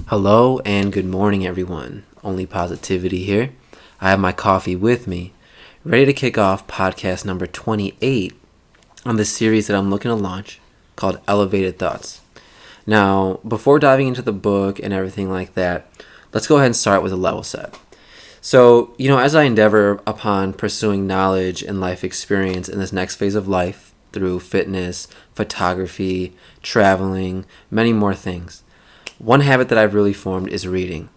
Hello and good morning, everyone. OnlyPositivity here. I have my coffee with me, ready to kick off podcast number 28 on the series that I'm looking to launch called Elevated Thoughts. Now, before diving into the book and everything like that, let's go ahead and start with a level set. So, as I endeavor upon pursuing knowledge and life experience in this next phase of life through fitness, photography, traveling, many more things, one habit that I've really formed is reading.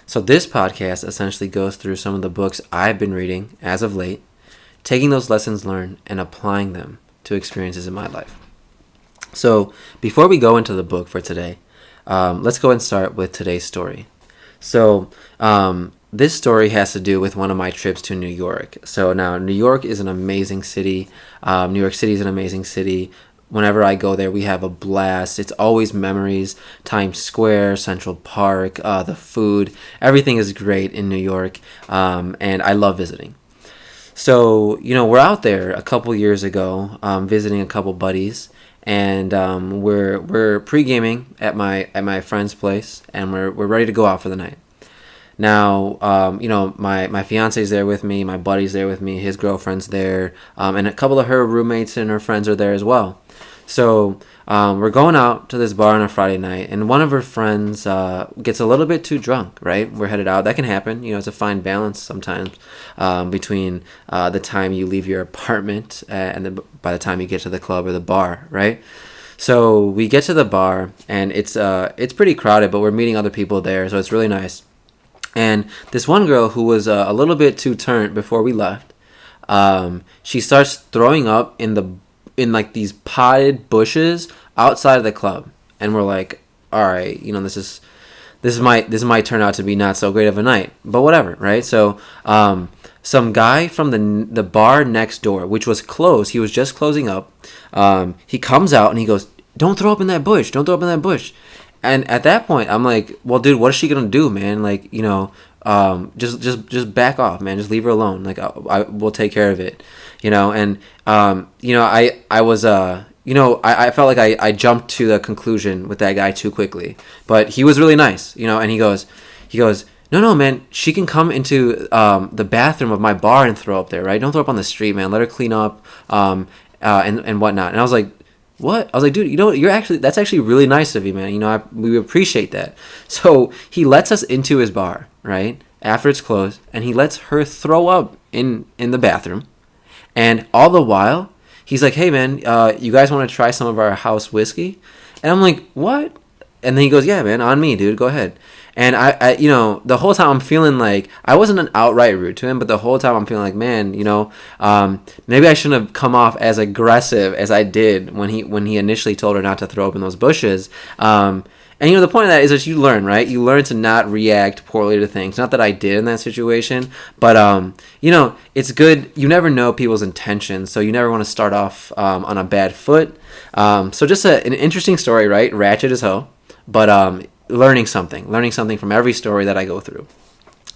So this podcast essentially goes through some of the books I've been reading as of late, taking those lessons learned and applying them to experiences in my life. So before we go into the book for today, let's go and start with today's story. So this story has to do with one of my trips to New York. So now New York is an amazing city. New York City is an amazing city. Whenever I go there, we have a blast. It's always memories. Times Square, Central Park, the food, everything is great in New York, and I love visiting. So, we're out there a couple years ago, visiting a couple buddies, and we're pre-gaming at my friend's place, and we're ready to go out for the night. Now, my fiance's there with me, my buddy's there with me, his girlfriend's there, and a couple of her roommates and her friends are there as well. So we're going out to this bar on a Friday night, and one of her friends gets a little bit too drunk, right? We're headed out. That can happen. It's a fine balance sometimes between the time you leave your apartment and by the time you get to the club or the bar, right? So we get to the bar, and it's pretty crowded, but we're meeting other people there, so it's really nice. And this one girl who was a little bit too turned before we left, she starts throwing up in like these potted bushes outside of the club, and we're like, all right, this might turn out to be not so great of a night, but whatever, right? So some guy from the bar next door, which was closed, he was just closing up, he comes out and he goes, don't throw up in that bush, don't throw up in that bush. And at that point, I'm like, well, dude, what is she gonna do, man? Like, just back off, man. Just leave her alone. Like, I will take care of it, And I was, I felt like I jumped to the conclusion with that guy too quickly. But he was really nice, And he goes, no, man. She can come into the bathroom of my bar and throw up there, right? Don't throw up on the street, man. Let her clean up, and whatnot. And I was like, what? I was like, dude, that's actually really nice of you, man. We appreciate that. So he lets us into his bar, right? After it's closed, and he lets her throw up in the bathroom. And all the while, he's like, hey, man, you guys want to try some of our house whiskey? And I'm like, what? And then he goes, yeah, man, on me, dude, go ahead. And I the whole time I'm feeling like, I wasn't an outright rude to him, but the whole time I'm feeling like, man, maybe I shouldn't have come off as aggressive as I did when he initially told her not to throw up in those bushes. And the point of that is that you learn, right? You learn to not react poorly to things. Not that I did in that situation, but it's good. You never know people's intentions, so you never want to start off on a bad foot. So just an interesting story, right? Ratchet as hell, but learning something from every story that I go through.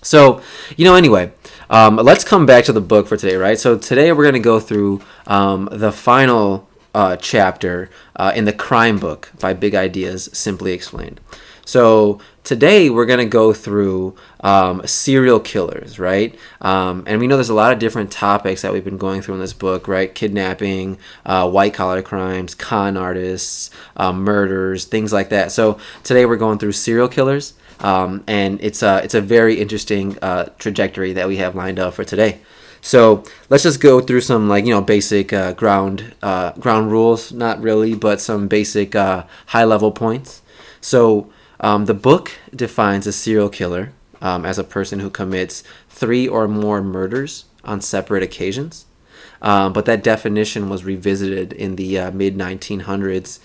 So, anyway, let's come back to the book for today, right? So today we're going to go through the final chapter in the crime book by Big Ideas Simply Explained. So today we're going to go through serial killers, right? And we know there's a lot of different topics that we've been going through in this book, right? Kidnapping, white-collar crimes, con artists, murders, things like that. So today we're going through serial killers, and it's a very interesting trajectory that we have lined up for today. So let's just go through some basic ground rules, not really, but some basic high-level points. So the book defines a serial killer as a person who commits 3 or more murders on separate occasions. But that definition was revisited in the mid-1900s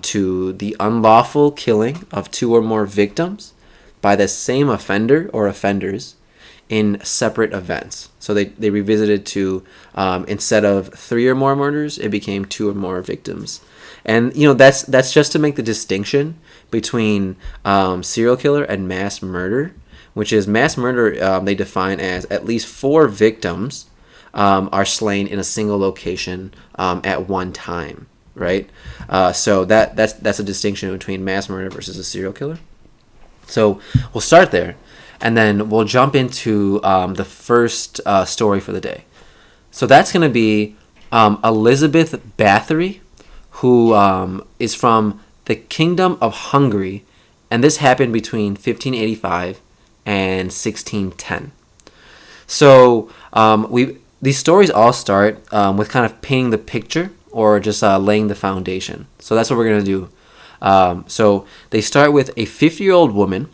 to the unlawful killing of 2 or more victims by the same offender or offenders in separate events. So they revisited to, instead of 3 or more murders, it became 2 or more victims. And, that's just to make the distinction between serial killer and mass murder, which is mass murder, they define as at least 4 victims are slain in a single location at one time, right? So that's a distinction between mass murder versus a serial killer. So we'll start there, and then we'll jump into the first story for the day. So that's going to be Elizabeth Bathory, who is from the Kingdom of Hungary, and this happened between 1585 and 1610. So these stories all start with kind of painting the picture or just laying the foundation. So that's what we're going to do. So they start with a 50-year-old woman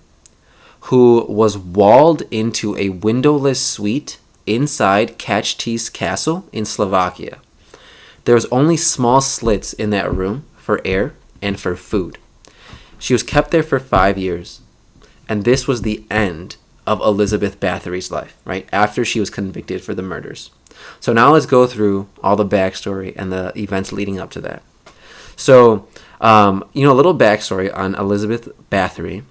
who was walled into a windowless suite inside Kachtis Castle in Slovakia. There was only small slits in that room for air and for food. She was kept there for 5 years, and this was the end of Elizabeth Bathory's life, right? After she was convicted for the murders. So now let's go through all the backstory and the events leading up to that. So, a little backstory on Elizabeth Bathory.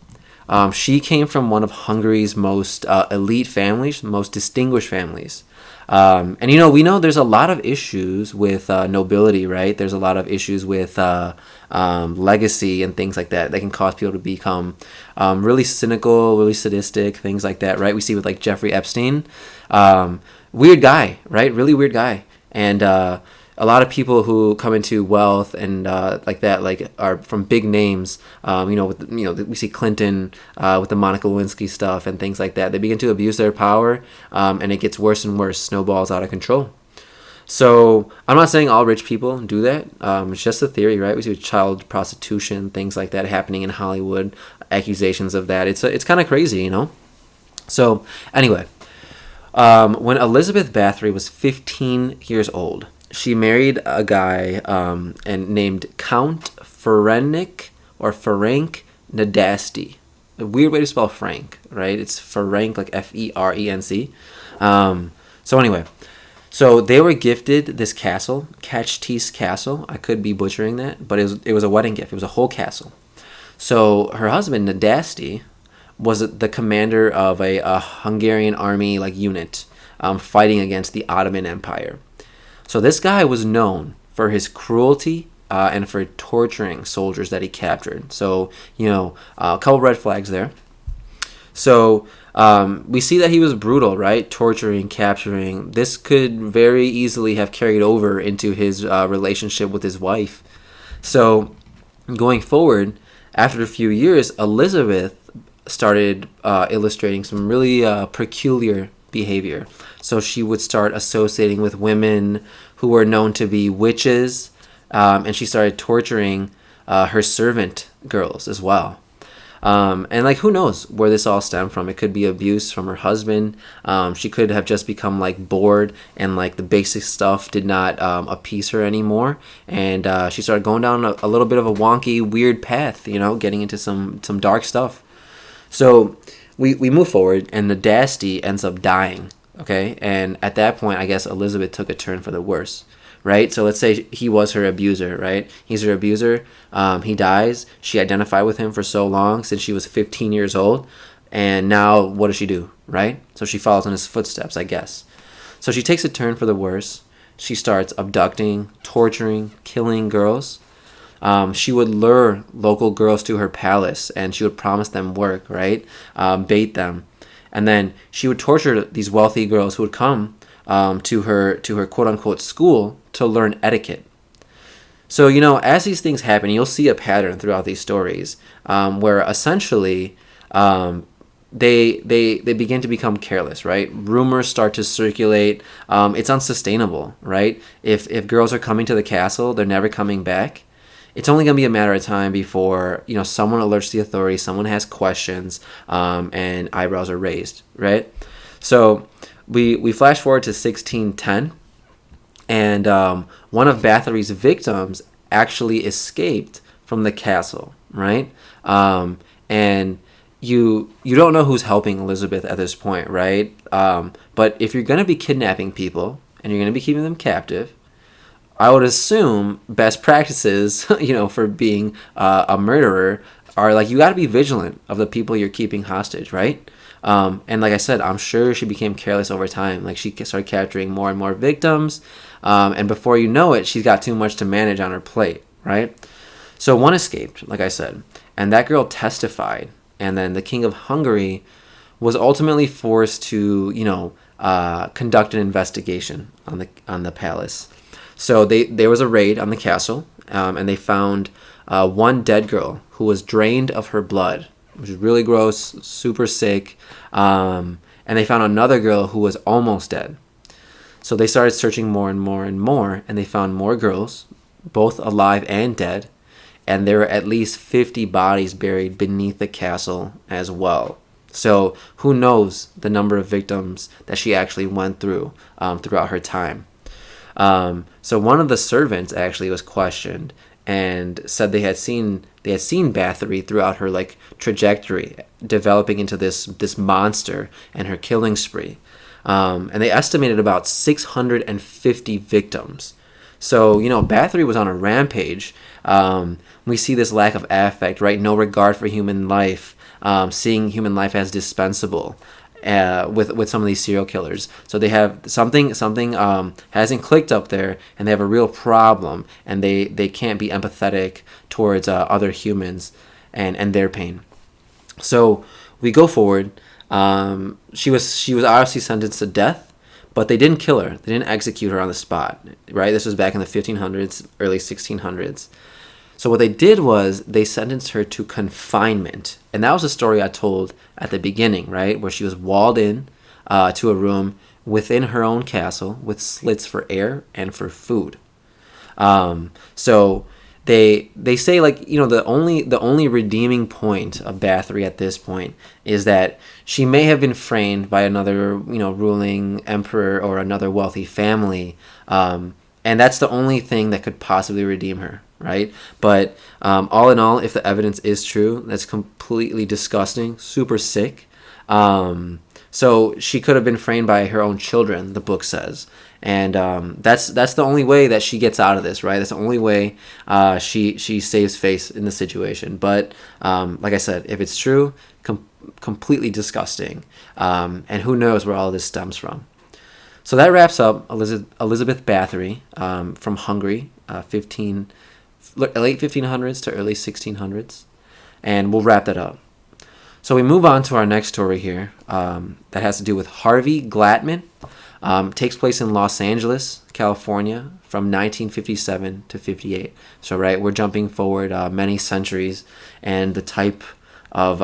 She came from one of Hungary's most elite families, most distinguished families. And we know there's a lot of issues with nobility, right? There's a lot of issues with legacy and things like that can cause people to become really cynical, really sadistic, things like that, right? We see with like Jeffrey Epstein. Weird guy, right? Really weird guy. And a lot of people who come into wealth and like that, like are from big names. We see Clinton with the Monica Lewinsky stuff and things like that. They begin to abuse their power, and it gets worse and worse, snowballs out of control. So I'm not saying all rich people do that. It's just a theory, right? We see child prostitution, things like that happening in Hollywood, accusations of that. It's kind of crazy, So anyway, when Elizabeth Bathory was 15 years old, she married a guy and named Count Ferenc Nadasdy. A weird way to spell Frank, right? It's Ferenc, like Ferenc. So anyway, so they were gifted this castle, Kachtis Castle. I could be butchering that, but it was a wedding gift. It was a whole castle. So her husband Nadasdy was the commander of a Hungarian army unit fighting against the Ottoman Empire. So this guy was known for his cruelty and for torturing soldiers that he captured. So, a couple red flags there. So we see that he was brutal, right? Torturing, capturing. This could very easily have carried over into his relationship with his wife. So going forward, after a few years, Elizabeth started illustrating some really peculiar behavior. So she would start associating with women who were known to be witches, and she started torturing her servant girls as well. And who knows where this all stemmed from? It could be abuse from her husband. She could have just become bored, and the basic stuff did not appease her anymore, and she started going down a little bit of a wonky, weird path. Getting into some dark stuff. So we move forward, and Nadasdy ends up dying. Okay, and at that point, I guess Elizabeth took a turn for the worse, right? So let's say he was her abuser, right? He's her abuser. He dies. She identified with him for so long, since she was 15 years old, and now what does she do, right? So she follows in his footsteps, I guess. So she takes a turn for the worse. She starts abducting, torturing, killing girls. She would lure local girls to her palace, and she would promise them work, right? Bait them. And then she would torture these wealthy girls who would come to her quote-unquote school to learn etiquette. So, as these things happen, you'll see a pattern throughout these stories where essentially they begin to become careless, right? Rumors start to circulate. It's unsustainable, right? If girls are coming to the castle, they're never coming back. It's only going to be a matter of time before, someone alerts the authorities, someone has questions, and eyebrows are raised, right? So we flash forward to 1610, and one of Bathory's victims actually escaped from the castle, right? And you don't know who's helping Elizabeth at this point, right? But if you're going to be kidnapping people and you're going to be keeping them captive, I would assume best practices, for being a murderer are you got to be vigilant of the people you're keeping hostage, right? And like I said, I'm sure she became careless over time. She started capturing more and more victims, and before you know it, she's got too much to manage on her plate, right? So one escaped, like I said, and that girl testified and then the king of Hungary was ultimately forced to, conduct an investigation on the palace. So there was a raid on the castle, and they found one dead girl who was drained of her blood, which is really gross, super sick. And they found another girl who was almost dead. So they started searching more and more and more, and they found more girls, both alive and dead. And there were at least 50 bodies buried beneath the castle as well. So who knows the number of victims that she actually went through throughout her time. So one of the servants actually was questioned and said they had seen Bathory throughout her trajectory, developing into this monster and her killing spree. And they estimated about 650 victims. So, Bathory was on a rampage. We see this lack of affect, right? No regard for human life, seeing human life as dispensable with some of these serial killers. So they have something hasn't clicked up there, and they have a real problem, and they can't be empathetic towards other humans and their pain. So we go forward. She was obviously sentenced to death, but they didn't kill her. They didn't execute her on the spot, right? This was back in the 1500s, early 1600s. So what they did was they sentenced her to confinement. And that was a story I told at the beginning, right? Where she was walled in to a room within her own castle with slits for air and for food. So they say the only redeeming point of Bathory at this point is that she may have been framed by another ruling emperor or another wealthy family, and that's the only thing that could possibly redeem her, right? But all in all, if the evidence is true, that's completely disgusting, super sick. So she could have been framed by her own children, the book says. And that's the only way that she gets out of this, right? That's the only way she saves face in the situation. But like I said, if it's true, completely disgusting. And who knows where all this stems from. So that wraps up Elizabeth Bathory from Hungary, late 1500s to early 1600s. And we'll wrap that up. So we move on to our next story here that has to do with Harvey Glattman. Takes place in Los Angeles, California, from 1957 to 58. So, right, we're jumping forward many centuries, and the type of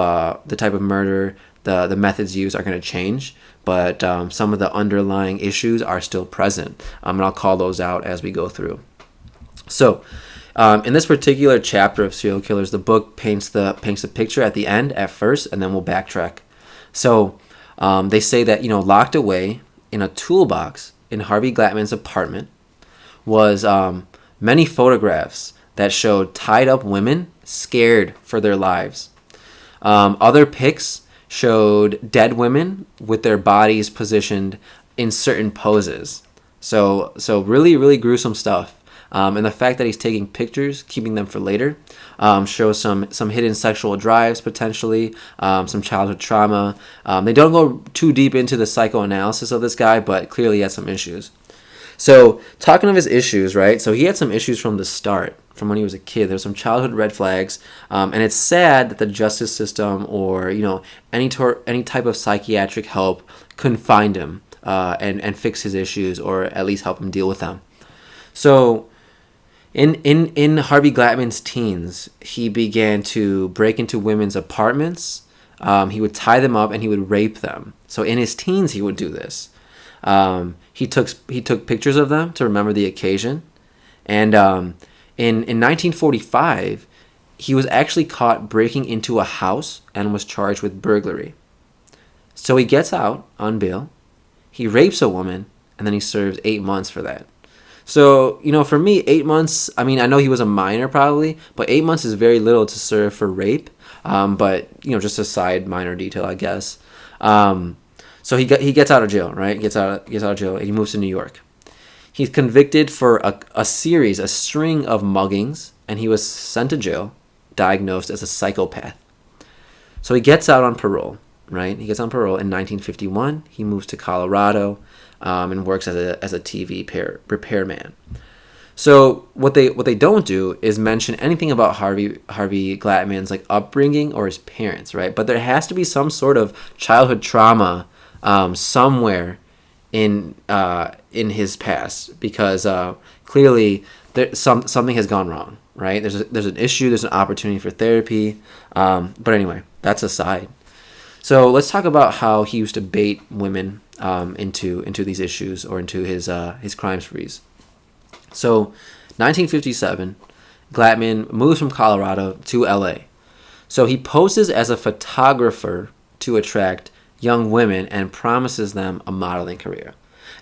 murder, the methods used are going to change, but some of the underlying issues are still present, and I'll call those out as we go through. So, in this particular chapter of serial killers, the book paints a picture at the end at first, and then we'll backtrack. So, they say that locked away in a toolbox in Harvey Glattman's apartment was many photographs that showed tied up women scared for their lives. Other pics showed dead women with their bodies positioned in certain poses. So really, really gruesome stuff. And the fact that he's taking pictures, keeping them for later, shows some hidden sexual drives, potentially, some childhood trauma. They don't go too deep into the psychoanalysis of this guy, but clearly he had some issues. So talking of his issues, right? So he had some issues from the start, from when he was a kid. There's some childhood red flags, and it's sad that the justice system or any type of psychiatric help couldn't find him and fix his issues or at least help him deal with them. So In Harvey Glattman's teens, he began to break into women's apartments. He would tie them up and he would rape them. So in his teens, he would do this. He took pictures of them to remember the occasion. And in 1945, he was actually caught breaking into a house and was charged with burglary. So he gets out on bail. He rapes a woman, and then he serves 8 months for that. So, for me, 8 months, I know he was a minor probably, but 8 months is very little to serve for rape. But, just a side minor detail, I guess. So he gets out of jail, right? Gets out of jail, and he moves to New York. He's convicted for a string of muggings, and he was sent to jail, diagnosed as a psychopath. So he gets out on parole, right? He gets on parole in 1951. He moves to Colorado. And works as a TV repairman. So what they don't do is mention anything about Harvey Glatman's like upbringing or his parents, right? But there has to be some sort of childhood trauma somewhere in his past, because clearly something has gone wrong, right? There's an issue, there's an opportunity for therapy. But anyway, that's aside. So let's talk about how he used to bait women into these issues, or into his crime sprees. So, 1957, Glatman moves from Colorado to LA. So he poses as a photographer to attract young women and promises them a modeling career.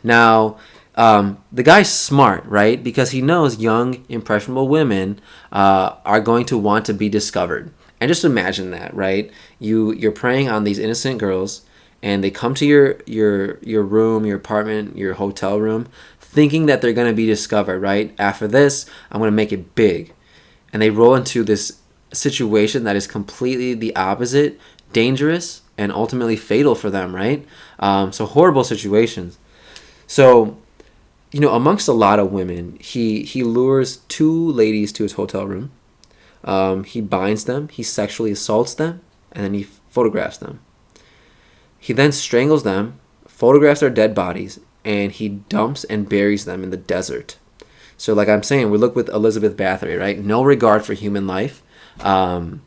Now, the guy's smart, right? Because he knows young, impressionable women are going to want to be discovered. And just imagine that, right? You're preying on these innocent girls, and they come to your room, your apartment, your hotel room, thinking that they're going to be discovered, right? After this, I'm going to make it big. And they roll into this situation that is completely the opposite, dangerous, and ultimately fatal for them, right? So horrible situations. So, amongst a lot of women, he lures two ladies to his hotel room. He binds them, he sexually assaults them, and then he photographs them. He then strangles them, photographs their dead bodies, and he dumps and buries them in the desert. So like I'm saying, we look with Elizabeth Bathory, right? No regard for human life, and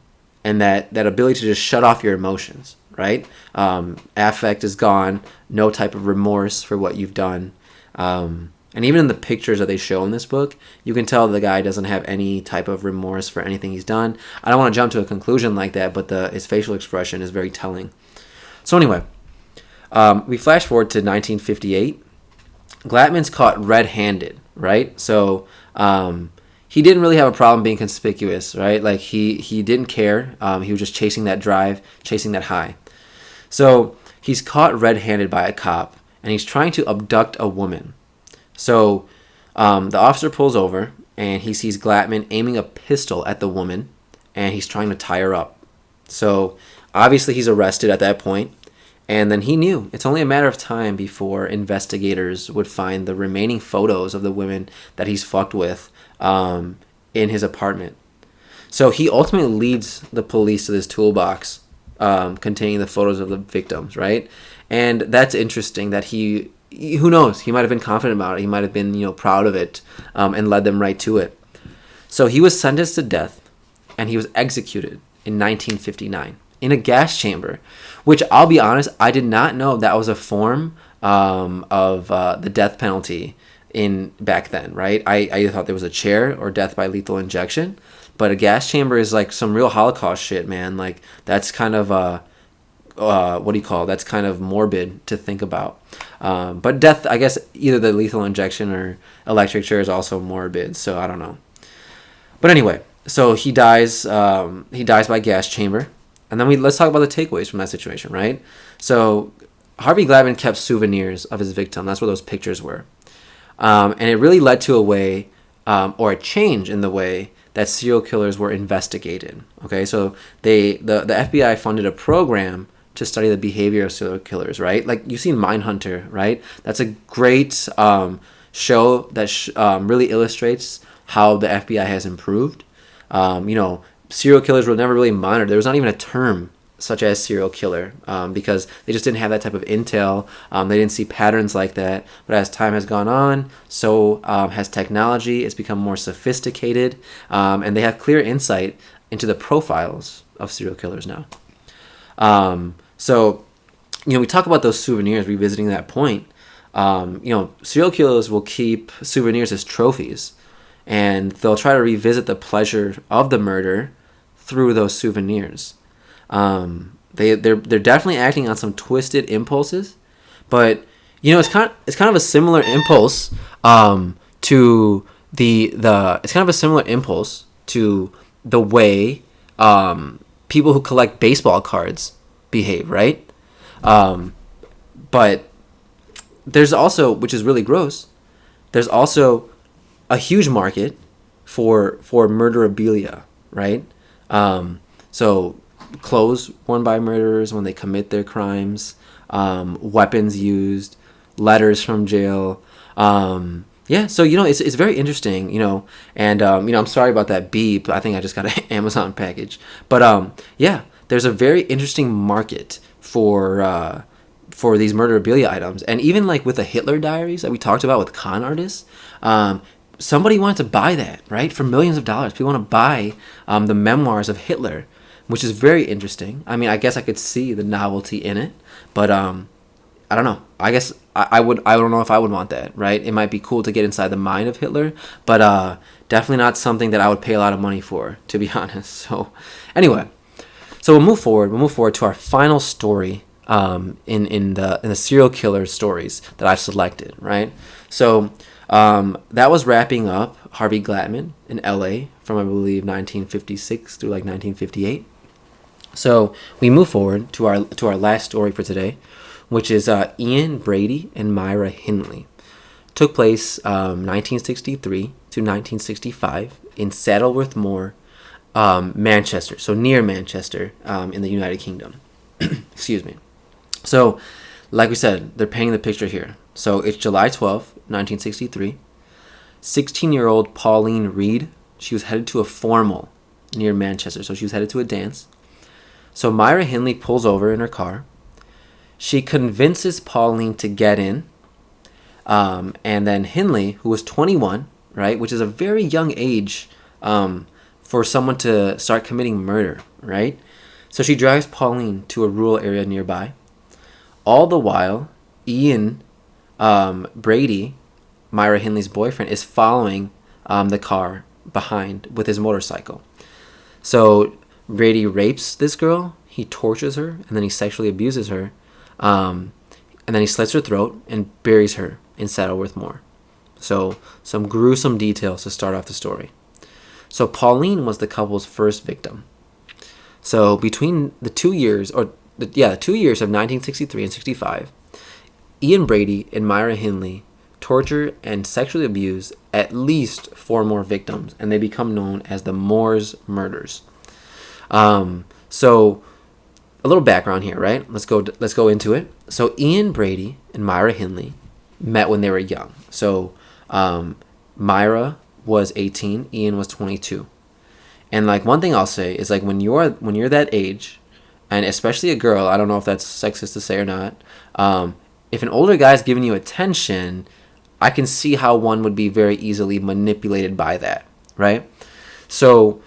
that ability to just shut off your emotions, right? Affect is gone, no type of remorse for what you've done. And even in the pictures that they show in this book, you can tell the guy doesn't have any type of remorse for anything he's done. I don't want to jump to a conclusion like that, but his facial expression is very telling. So anyway, we flash forward to 1958. Glatman's caught red-handed, right? So he didn't really have a problem being conspicuous, right? Like he didn't care. He was just chasing that drive, chasing that high. So he's caught red-handed by a cop, and he's trying to abduct a woman. So the officer pulls over, and he sees Glatman aiming a pistol at the woman, and he's trying to tie her up. So obviously he's arrested at that point, and then he knew it's only a matter of time before investigators would find the remaining photos of the women that he's fucked with in his apartment. So he ultimately leads the police to this toolbox containing the photos of the victims, right? And that's interesting that who knows, he might have been confident about it. He might have been, proud of it, and led them right to it. So he was sentenced to death, and he was executed in 1959 in a gas chamber, which I'll be honest, I did not know that was a form of the death penalty back then, right? I either thought there was a chair or death by lethal injection, but a gas chamber is like some real Holocaust shit, man. Like that's kind of that's kind of morbid to think about. But death, I guess either the lethal injection or electric chair is also morbid, so I don't know. But anyway, so he dies by gas chamber. And then let's talk about the takeaways from that situation, right? So Harvey Glatman kept souvenirs of his victim. That's what those pictures were. And it really led to a change in the way that serial killers were investigated. Okay, so the FBI funded a program to study the behavior of serial killers, right? Like you've seen Mindhunter, right? That's a great show that really illustrates how the FBI has improved. Serial killers were never really monitored. There was not even a term such as serial killer because they just didn't have that type of intel. They didn't see patterns like that. But as time has gone on, so has technology. It's become more sophisticated, and they have clear insight into the profiles of serial killers now. So we talk about those souvenirs, revisiting that point. Serial killers will keep souvenirs as trophies, and they'll try to revisit the pleasure of the murder through those souvenirs. They're definitely acting on some twisted impulses, but it's kind of a similar impulse to it's kind of a similar impulse to the way people who collect baseball cards behave, right? But there's also, which is really gross, there's also a huge market for murderabilia, right? So clothes worn by murderers when they commit their crimes, weapons used, letters from jail, Yeah, so it's very interesting, and I'm sorry about that beep. I think I just got an Amazon package, but yeah, there's a very interesting market for these murderabilia items, and even like with the Hitler diaries that we talked about with con artists, somebody wanted to buy that, right, for millions of dollars. People want to buy the memoirs of Hitler, which is very interesting. I mean, I guess I could see the novelty in it, but I don't know. I guess I would. I don't know if I would want that. Right? It might be cool to get inside the mind of Hitler, but definitely not something that I would pay a lot of money for, to be honest. So, anyway, so we'll move forward. We'll move forward to our final story in the serial killer stories that I've selected. Right? So that was wrapping up Harvey Glatman in L.A. from I believe 1956 through like 1958. So we move forward to our last story for today, which is Ian Brady and Myra Hindley. Took place 1963 to 1965 in Saddleworth Moor, Manchester, so near Manchester in the United Kingdom. Excuse me. So, like we said, they're painting the picture here. So it's July 12th, 1963. 16-year-old Pauline Reed, she was headed to a formal near Manchester, so she was headed to a dance. So Myra Hindley pulls over in her car. She convinces Pauline to get in, and then Hindley, who was 21, right, which is a very young age for someone to start committing murder, right? So she drives Pauline to a rural area nearby. All the while, Ian Brady, Myra Hindley's boyfriend, is following the car behind with his motorcycle. So Brady rapes this girl, he tortures her, and then he sexually abuses her. And then he slits her throat and buries her in Saddleworth Moor. So some gruesome details to start off the story. So Pauline was the couple's first victim. So between the 2 years, the 2 years of 1963 and 65, Ian Brady and Myra Hindley torture and sexually abuse at least 4 more victims, and they become known as the Moors murders. So a little background here, right? Let's go into it. So Ian Brady and Myra Hindley met when they were young. So Myra was 18, Ian was 22. And like one thing I'll say is like when you're that age, and especially a girl, I don't know if that's sexist to say or not. If an older guy's giving you attention, I can see how one would be very easily manipulated by that, right? So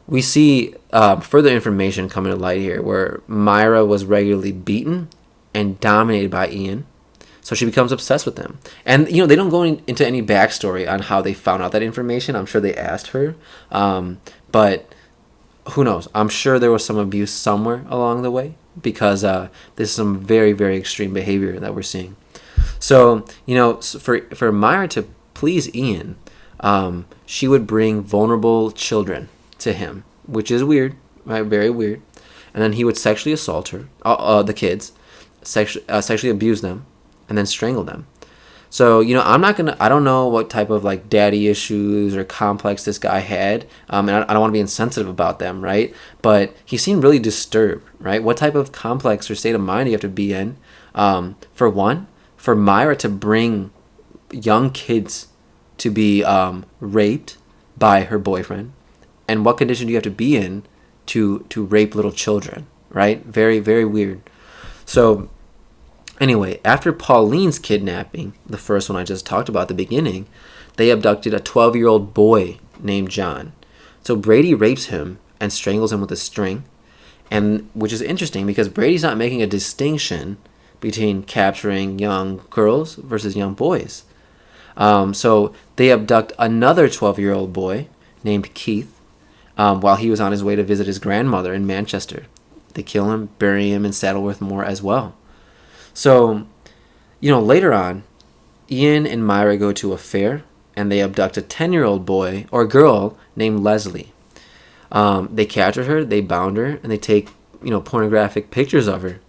we see further information coming to light here where Myra was regularly beaten and dominated by Ian. So she becomes obsessed with him. And, they don't go into any backstory on how they found out that information. I'm sure they asked her. But who knows? I'm sure there was some abuse somewhere along the way because this is some very, very extreme behavior that we're seeing. So, for Myra to please Ian, she would bring vulnerable children to him, which is weird, right? Very weird. And then he would sexually assault her, the kids, sexually abuse them, and then strangle them. So, I don't know what type of like daddy issues or complex this guy had. And I don't want to be insensitive about them, right? But he seemed really disturbed, right? What type of complex or state of mind do you have to be in? For one, for Myra to bring young kids to be raped by her boyfriend. And what condition do you have to be in to rape little children, right? Very, very weird. So anyway, after Pauline's kidnapping, the first one I just talked about at the beginning, they abducted a 12-year-old boy named John. So Brady rapes him and strangles him with a string, and which is interesting because Brady's not making a distinction between capturing young girls versus young boys. So they abduct another 12-year-old boy named Keith while he was on his way to visit his grandmother in Manchester. They kill him, bury him in Saddleworth Moor as well. So, later on, Ian and Myra go to a fair, and they abduct a 10-year-old boy or girl named Leslie. They capture her, they bound her, and they take, pornographic pictures of her.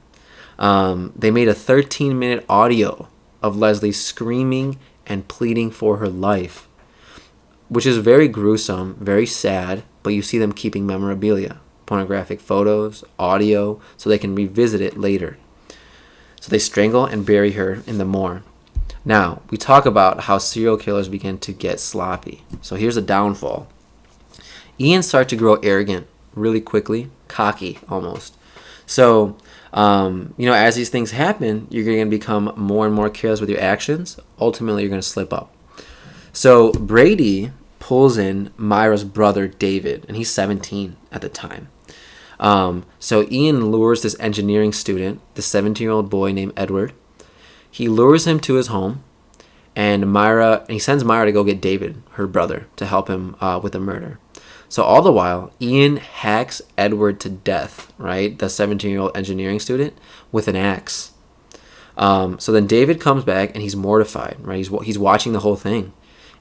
They made a 13-minute audio of Leslie screaming and pleading for her life, which is very gruesome, very sad, but you see them keeping memorabilia, pornographic photos, audio, so they can revisit it later. So they strangle and bury her in the moor. Now, we talk about how serial killers begin to get sloppy. So here's a downfall. Ian started to grow arrogant really quickly, cocky almost. So, as these things happen, you're going to become more and more careless with your actions. Ultimately, you're going to slip up. So Brady pulls in Myra's brother, David, and he's 17 at the time. So Ian lures this engineering student, the 17-year-old boy named Edward. He lures him to his home, and he sends Myra to go get David, her brother, to help him with the murder. So all the while, Ian hacks Edward to death, right? The 17-year-old engineering student, with an axe. So then David comes back, and he's mortified, right? He's watching the whole thing.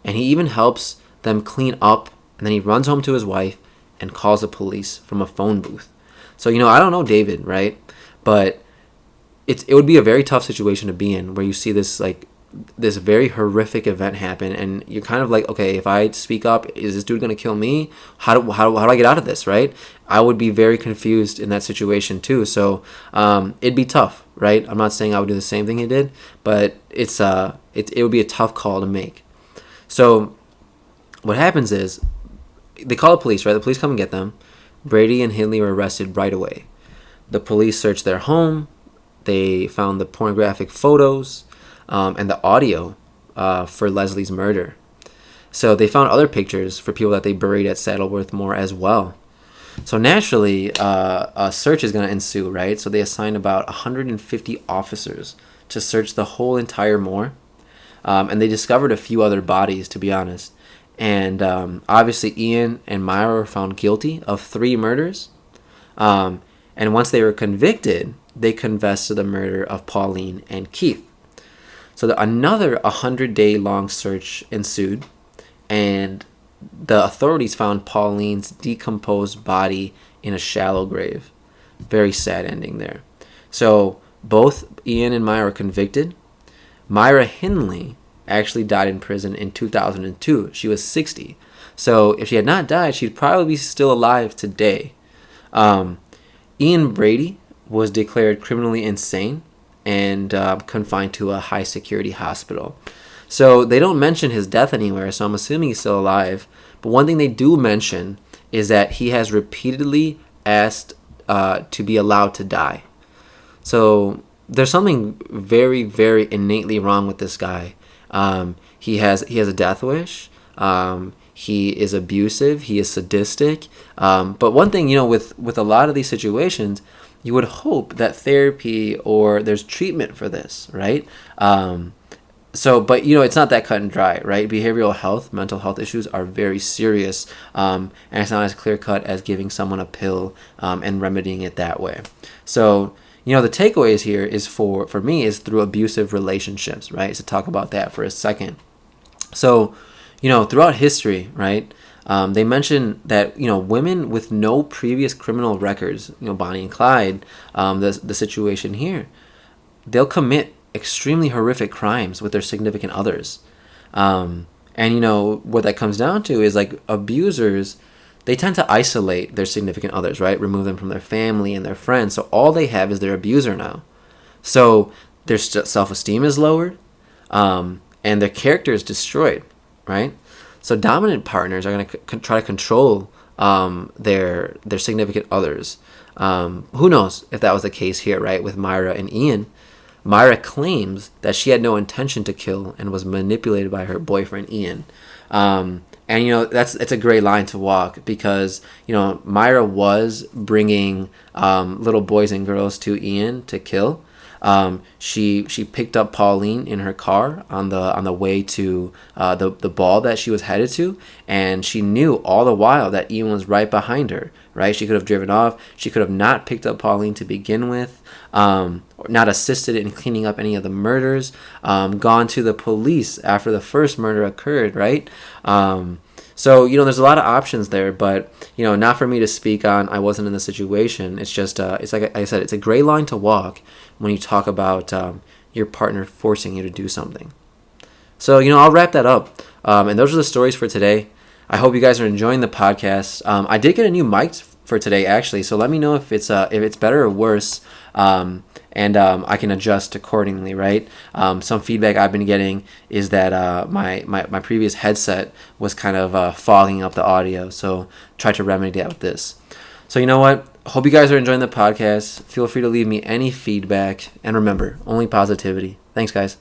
And he even helps them clean up, and then he runs home to his wife and calls the police from a phone booth. So, I don't know David, right? But it would be a very tough situation to be in, where you see this very horrific event happen, and you're kind of like, okay, if I speak up, is this dude gonna kill me? How do I get out of this, right? I would be very confused in that situation too. So it'd be tough, right? I'm not saying I would do the same thing he did, but it would be a tough call to make. So what happens is they call the police, right? The police come and get them. Brady and Hindley were arrested right away. The police searched their home. They found the pornographic photos and the audio for Leslie's murder. So they found other pictures for people that they buried at Saddleworth Moor as well. So naturally, a search is going to ensue, right? So they assigned about 150 officers to search the whole entire moor. And they discovered a few other bodies, to be honest. And obviously, Ian and Myra were found guilty of 3 murders. And once they were convicted, they confessed to the murder of Pauline and Keith. So another 100-day-long search ensued, and the authorities found Pauline's decomposed body in a shallow grave. Very sad ending there. So both Ian and Myra were convicted. Myra Hindley actually died in prison in 2002. She was 60. So if she had not died, she'd probably be still alive today. Ian Brady was declared criminally insane and confined to a high-security hospital. So they don't mention his death anywhere, so I'm assuming he's still alive. But one thing they do mention is that he has repeatedly asked to be allowed to die. So there's something very, very innately wrong with this guy. He has a death wish. He is abusive. He is sadistic. But one thing, with a lot of these situations, you would hope that therapy or there's treatment for this, right? But it's not that cut and dry, right? Behavioral health, mental health issues are very serious, and it's not as clear cut as giving someone a pill and remedying it that way. So, the takeaways here is for me is through abusive relationships, right? So talk about that for a second. So, throughout history, right? They mention that women with no previous criminal records, Bonnie and Clyde, the situation here, they'll commit extremely horrific crimes with their significant others, and what that comes down to is abusers. They tend to isolate their significant others, right? Remove them from their family and their friends. So all they have is their abuser now. So their self-esteem is lowered, and their character is destroyed, right? So dominant partners are going to try to control their significant others. Who knows if that was the case here, right, with Myra and Ian. Myra claims that she had no intention to kill and was manipulated by her boyfriend, Ian. And it's a gray line to walk, because Myra was bringing little boys and girls to Ian to kill. She picked up Pauline in her car on the way to the ball that she was headed to, and she knew all the while that Ian was right behind her. Right? She could have driven off. She could have not picked up Pauline to begin with, or not assisted in cleaning up any of the murders, gone to the police after the first murder occurred. Right? So there's a lot of options there, but not for me to speak on. I wasn't in the situation. It's just it's like I said, it's a gray line to walk when you talk about your partner forcing you to do something. So I'll wrap that up, and those are the stories for today. I hope you guys are enjoying the podcast. I did get a new mic for today, actually. So let me know if it's better or worse, and I can adjust accordingly, right? Some feedback I've been getting is that my previous headset was kind of fogging up the audio, so try to remedy that with this. So you know what? Hope you guys are enjoying the podcast. Feel free to leave me any feedback, and remember, only positivity. Thanks, guys.